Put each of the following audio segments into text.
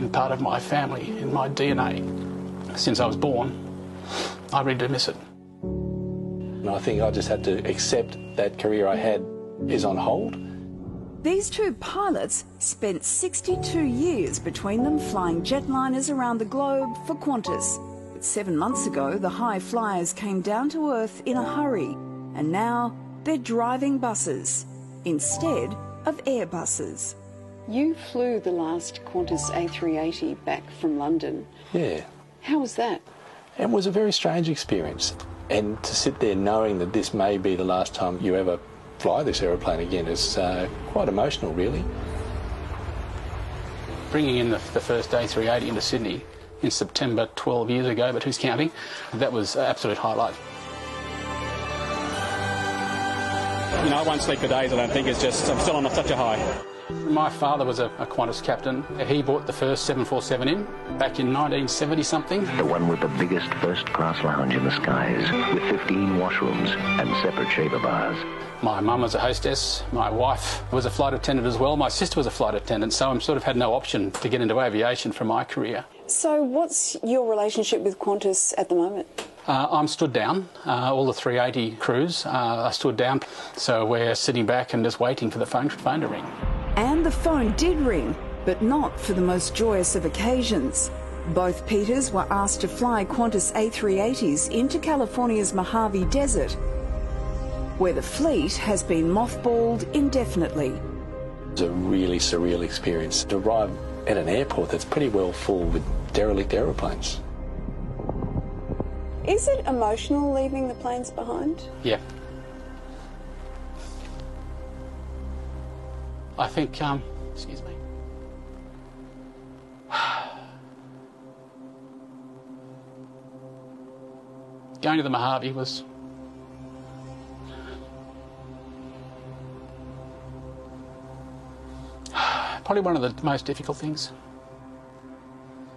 been part of my family, in my DNA, since I was born. I really do miss it. And I think I just had to accept that career I had is on hold. These two pilots spent 62 years between them flying jetliners around the globe for Qantas. But 7 months ago, the high flyers came down to earth in a hurry, and now they're driving buses instead of Airbuses. You flew the last Qantas A380 back from London. Yeah. How was that? It was a very strange experience. And to sit there knowing that this may be the last time you ever fly this aeroplane again is quite emotional, really. Bringing in the first A380 into Sydney in September 12 years ago, but who's counting? That was an absolute highlight. You know, I won't sleep for days, I don't think. It's just, I'm still on such a high. My father was a Qantas captain. He brought the first 747 in back in 1970-something. The one with the biggest first-class lounge in the skies, with 15 washrooms and separate shaver bars. My mum was a hostess. My wife was a flight attendant as well. My sister was a flight attendant, so I sort of had no option to get into aviation for my career. So what's your relationship with Qantas at the moment? I'm stood down. All the 380 crews are stood down, so we're sitting back and just waiting for the phone to ring. And the phone did ring, but not for the most joyous of occasions. Both Peters were asked to fly Qantas A380s into California's Mojave Desert, where the fleet has been mothballed indefinitely. It was a really surreal experience to arrive at an airport that's pretty well full with derelict aeroplanes. Is it emotional leaving the planes behind? Yeah. I think, excuse me. Going to the Mojave was probably one of the most difficult things.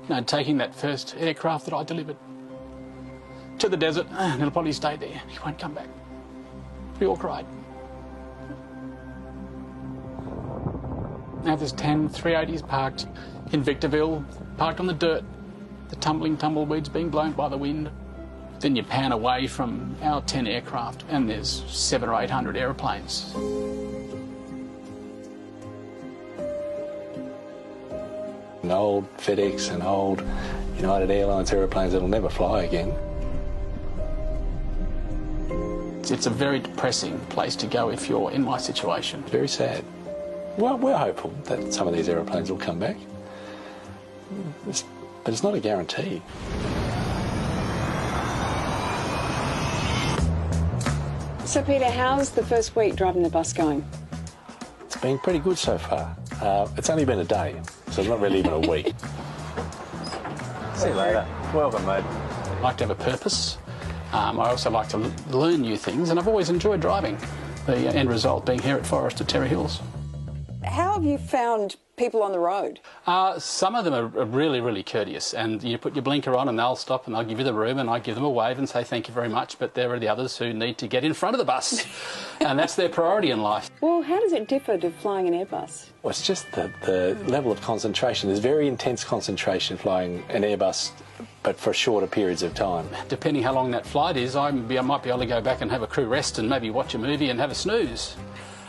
You know, taking that first aircraft that I delivered to the desert, and it'll probably stay there. He won't come back. We all cried. Now there's 10 380s parked in Victorville, parked on the dirt, the tumbling tumbleweeds being blown by the wind. Then you pan away from our 10 aircraft and there's 700 or 800 aeroplanes. An old FedEx and old United Airlines aeroplanes that'll never fly again. It's a very depressing place to go if you're in my situation. Very sad. Well, we're hopeful that some of these aeroplanes will come back, but it's not a guarantee. So Peter, how's the first week driving the bus going? It's been pretty good so far. It's only been a day, so it's not really even a week. See you later. Welcome, mate. I like to have a purpose. I also like to learn new things, and I've always enjoyed driving. The end result being here at Forest at Terry Hills. How have you found people on the road? Some of them are really, really courteous, and you put your blinker on and they'll stop and they'll give you the room, and I give them a wave and say thank you very much, but there are the others who need to get in front of the bus, and that's their priority in life. Well, how does it differ to flying an Airbus? Well, it's just the level of concentration. There's very intense concentration flying an Airbus, but for shorter periods of time. Depending how long that flight is, I might be able to go back and have a crew rest and maybe watch a movie and have a snooze.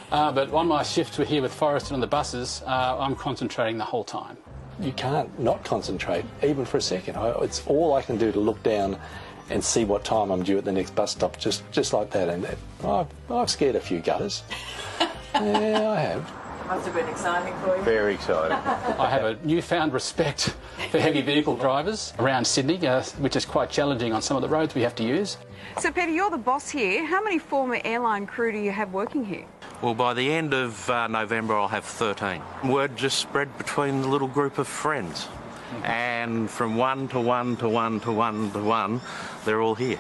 But on my shifts here with Forrest and on the buses, I'm concentrating the whole time. You can't not concentrate, even for a second. It's all I can do to look down and see what time I'm due at the next bus stop, just like that. And I've scared a few gutters. Yeah, I have. Must have been exciting for you. Very exciting. I have a newfound respect for heavy vehicle drivers around Sydney, which is quite challenging on some of the roads we have to use. So Peter, you're the boss here. How many former airline crew do you have working here? Well, by the end of November, I'll have 13. Word just spread between the little group of friends. And from one to one to one to one to one, they're all here.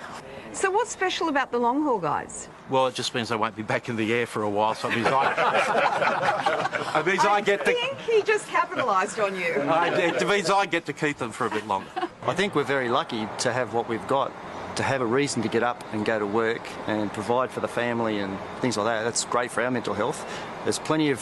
So what's special about the long haul guys? Well, it just means I won't be back in the air for a while, so it means I get to... I think he just capitalised on you. It means I get to keep them for a bit longer. I think we're very lucky to have what we've got, to have a reason to get up and go to work and provide for the family and things like that. That's great for our mental health. There's plenty of